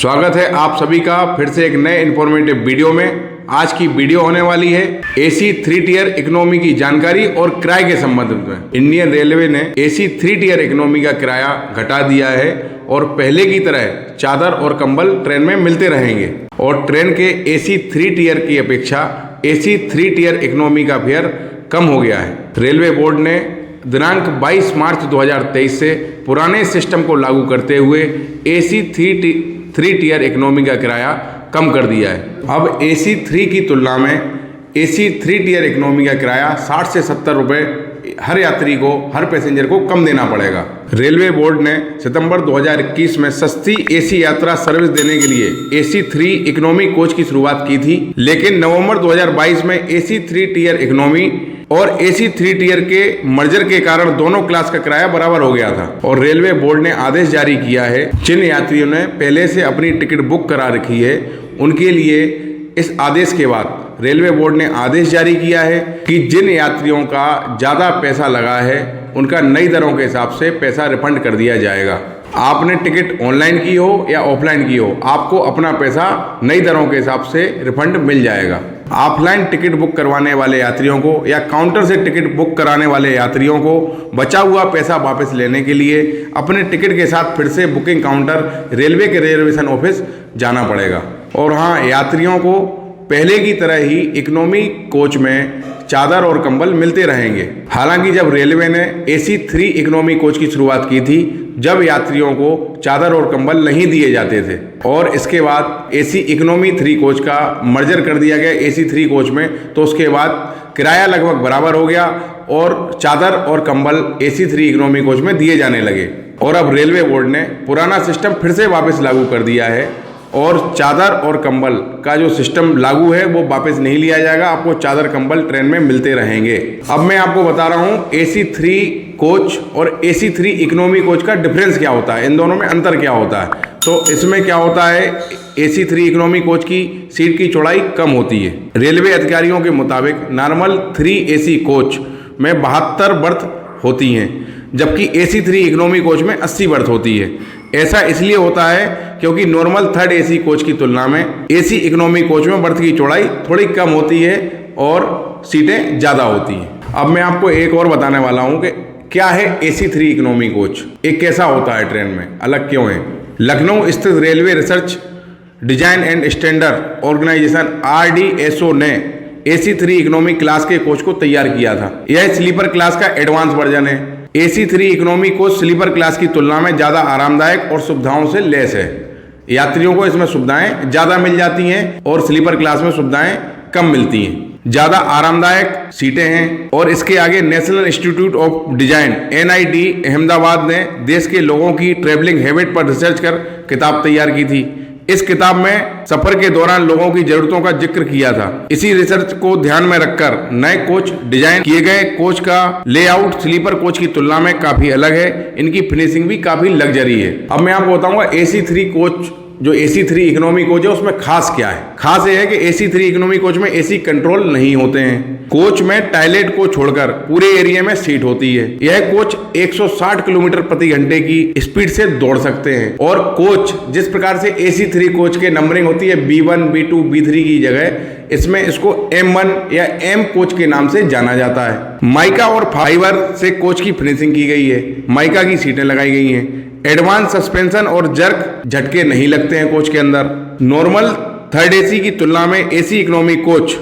स्वागत है आप सभी का फिर से एक नए इन्फॉर्मेटिव वीडियो में। आज की वीडियो होने वाली है एसी 3 टियर इकोनॉमी की जानकारी और किराए के संबंध में। इंडियन रेलवे ने एसी 3 टियर इकोनॉमी का किराया घटा दिया है और पहले की तरह चादर और कंबल ट्रेन में मिलते रहेंगे और ट्रेन के एसी 3 टियर की अपेक्षा एसी 3 टियर इकोनॉमी का फेयर कम हो गया है। रेलवे बोर्ड ने दिनांक 22 मार्च 2023 से पुराने सिस्टम को लागू करते हुए एसी 3 टियर इकोनॉमी का किराया कम कर दिया है। अब एसी 3 की तुलना में एसी 3 टियर इकोनॉमी का किराया 60 से 70 रुपये हर यात्री को, हर पैसेंजर को कम देना पड़ेगा। रेलवे बोर्ड ने सितंबर 2021 में सस्ती एसी यात्रा सर्विस देने के लिए एसी 3 इकोनॉमी कोच की शुरुआत की थी, लेकिन नवंबर 2022 में एसी 3 टियर इकोनॉमी और एसी 3 टियर के मर्जर के कारण दोनों क्लास का किराया बराबर हो गया था और रेलवे बोर्ड ने आदेश जारी किया है, जिन यात्रियों ने पहले से अपनी टिकट बुक करा रखी है उनके लिए इस आदेश के बाद रेलवे बोर्ड ने आदेश जारी किया है कि जिन यात्रियों का ज़्यादा पैसा लगा है उनका नई दरों के हिसाब से पैसा रिफंड कर दिया जाएगा। आपने टिकट ऑनलाइन की हो या ऑफलाइन की हो, आपको अपना पैसा नई दरों के हिसाब से रिफंड मिल जाएगा। ऑफलाइन टिकट बुक करवाने वाले यात्रियों को या काउंटर से टिकट बुक कराने वाले यात्रियों को बचा हुआ पैसा वापस लेने के लिए अपने टिकट के साथ फिर से बुकिंग काउंटर रेलवे के रिजर्वेशन ऑफिस जाना पड़ेगा। और हाँ, यात्रियों को पहले की तरह ही इकोनॉमी कोच में चादर और कंबल मिलते रहेंगे। हालांकि जब रेलवे ने एसी 3 इकोनॉमी कोच की शुरुआत की थी, जब यात्रियों को चादर और कंबल नहीं दिए जाते थे और इसके बाद एसी इकोनॉमी 3 कोच का मर्जर कर दिया गया एसी 3 कोच में, तो उसके बाद किराया लगभग बराबर हो गया और चादर और कंबल एसी 3 इकोनॉमी कोच में दिए जाने लगे। और अब रेलवे बोर्ड ने पुराना सिस्टम फिर से वापस लागू कर दिया है और चादर और कंबल का जो सिस्टम लागू है वो वापस नहीं लिया जाएगा। आपको चादर कंबल ट्रेन में मिलते रहेंगे। अब मैं आपको बता रहा हूँ एसी 3 कोच और एसी 3 इकोनॉमी कोच का डिफरेंस क्या होता है, इन दोनों में अंतर क्या होता है। तो इसमें क्या होता है, एसी 3 इकोनॉमी कोच की सीट की चौड़ाई कम होती है। रेलवे अधिकारियों के मुताबिक नॉर्मल 3 एसी कोच में 72 बर्थ होती हैं, जबकि एसी 3 इकोनॉमी कोच में 80 बर्थ होती है। ऐसा इसलिए होता है क्योंकि नॉर्मल 3rd एसी कोच की तुलना में एसी इकोनॉमी कोच में बर्थ की चौड़ाई थोड़ी कम होती है और सीटें ज़्यादा होती हैं। अब मैं आपको एक और बताने वाला हूँ कि क्या है एसी 3 इकोनॉमी कोच, एक कैसा होता है ट्रेन में, अलग क्यों है। लखनऊ स्थित railway research design and standard organisation RDSO ने एसी 3 इकोनॉमी क्लास के कोच को तैयार किया था। यह स्लीपर क्लास का एडवांस वर्जन है। AC 3 economy coach sleeper class की तुलना में ज़्यादा आरामदायक और सुविधाओं से लैस है। यात्रियों को इसमें सुविधाएं ज़्यादा मिल जाती हैं और स्लीपर क्लास में सुविधाएं कम मिलती हैं। ज़्यादा आरामदायक सीटें हैं और इसके आगे national institute of design NID Ahmedabad ने देश के लोगों की ट्रेवलिंग हैबिट पर रिसर्च कर किताब तैयार की थी। इस किताब में सफर के दौरान लोगों की जरूरतों का जिक्र किया था। इसी रिसर्च को ध्यान में रखकर नए कोच डिजाइन किए गए। कोच का लेआउट स्लीपर कोच की तुलना में काफी अलग है। इनकी फिनिशिंग भी काफी लग्जरी है। अब मैं आपको बताऊंगा एसी 3 कोच, जो एसी 3 इकोनॉमी कोच है उसमें खास क्या है। खास ये है कि एसी 3 इकोनॉमी कोच में एसी कंट्रोल नहीं होते हैं। कोच में टॉयलेट को छोड़कर पूरे एरिया में सीट होती है। यह कोच 160 किलोमीटर प्रति घंटे की स्पीड से दौड़ सकते हैं और कोच जिस प्रकार से एसी 3 कोच के नंबरिंग होती है B1, B2, B3 की जगह इसमें इसको M1 या M कोच के नाम से जाना जाता है। माइका और फाइबर से कोच की फिनिशिंग की गई है। माइका की सीटें लगाई गई हैं। एडवांस सस्पेंशन और जर्क झटके नहीं लगते हैं कोच के अंदर। नॉर्मल 3rd एसी की तुलना में एसी इकोनॉमी कोच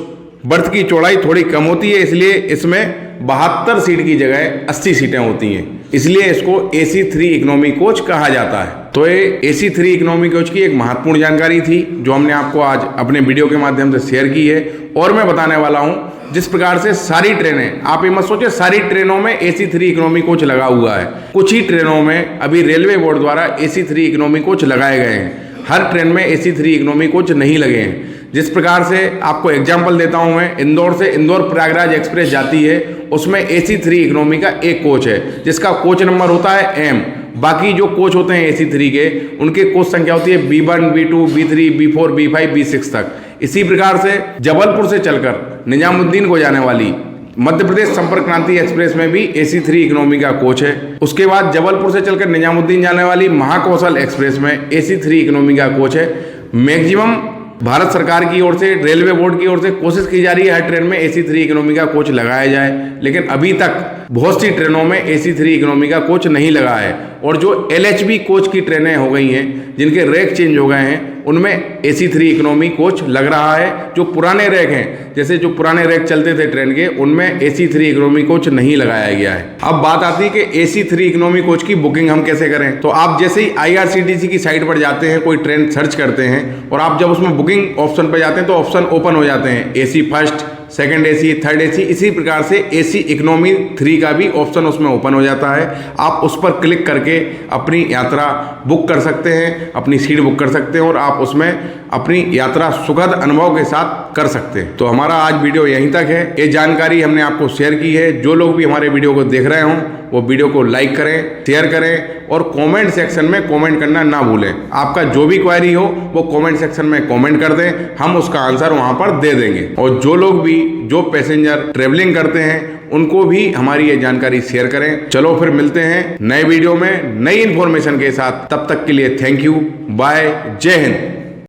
बर्थ की चौड़ाई थोड़ी कम होती है, इसलिए इसमें 72 सीट की जगह 80 सीटें होती हैं। इसलिए इसको एसी 3 इकोनॉमी कोच कहा जाता है। तो ये एसी 3 इकोनॉमी कोच की एक महत्वपूर्ण जानकारी थी जो हमने आपको आज अपने वीडियो के माध्यम से शेयर की है। और मैं बताने वाला हूँ जिस प्रकार से सारी ट्रेनें, आप ये मत सोचिए सारी ट्रेनों में एसी 3 इकोनॉमी कोच लगा हुआ है। कुछ ही ट्रेनों में अभी रेलवे बोर्ड द्वारा एसी 3 इकोनॉमी कोच लगाए गए हैं। हर ट्रेन में एसी 3 इकोनॉमी कोच नहीं लगे हैं। जिस प्रकार से आपको एग्जाम्पल देता हूं मैं, इंदौर से इंदौर प्रयागराज एक्सप्रेस जाती है, उसमें एसी 3 इकोनॉमी का एक कोच है जिसका कोच नंबर होता है M। बाकी जो कोच होते हैं एसी 3 के, उनके कोच संख्या होती है B1, B2, B3, B4, B5, B6 तक। इसी प्रकार से जबलपुर से चलकर निजामुद्दीन को जाने वाली मध्य प्रदेश संपर्क क्रांति एक्सप्रेस में भी AC 3 इकोनॉमी का कोच है। उसके बाद जबलपुर से चलकर निजामुद्दीन जाने वाली महाकौशल एक्सप्रेस में AC 3 इकोनॉमी का कोच है। मैक्सिमम भारत सरकार की ओर से, रेलवे बोर्ड की ओर से कोशिश की जा रही है हर ट्रेन में AC 3 इकोनॉमी का कोच लगाया जाए, लेकिन अभी तक बहुत सी ट्रेनों में AC 3 इकोनॉमी का कोच नहीं लगा है। और जो LHB कोच की ट्रेनें हो गई हैं, जिनके रैक चेंज हो गए हैं, उनमें AC 3 इकोनॉमी कोच लग रहा है। जो पुराने रैक हैं, जैसे जो पुराने रैक चलते थे ट्रेन के, उनमें AC 3 इकोनॉमी कोच नहीं लगाया गया है। अब बात आती है कि AC 3 इकोनॉमी कोच की बुकिंग हम कैसे करें। तो आप जैसे ही IRCTC की साइट पर जाते हैं, कोई ट्रेन सर्च करते हैं और आप जब उसमें बुकिंग ऑप्शन पर जाते हैं तो ऑप्शन ओपन हो जाते हैं, AC first, second AC, third AC, इसी प्रकार से AC इकोनॉमी 3 का भी ऑप्शन उसमें ओपन हो जाता है। आप उस पर क्लिक करके अपनी यात्रा बुक कर सकते हैं, अपनी सीट बुक कर सकते हैं और आप उसमें अपनी यात्रा सुखद अनुभव के साथ कर सकते हैं। तो हमारा आज वीडियो यहीं तक है। ये जानकारी हमने आपको शेयर की है। जो लोग भी हमारे वीडियो को देख रहे हों, वो वीडियो को लाइक करें, शेयर करें और कमेंट सेक्शन में कमेंट करना ना भूलें। आपका जो भी क्वेरी हो वो कमेंट सेक्शन में कमेंट कर दें, हम उसका आंसर वहां पर दे देंगे। और जो लोग भी, जो पैसेंजर ट्रेवलिंग करते हैं, उनको भी हमारी ये जानकारी शेयर करें। चलो फिर मिलते हैं नए वीडियो में नई इन्फॉर्मेशन के साथ। तब तक के लिए थैंक यू, बाय, जय हिंद।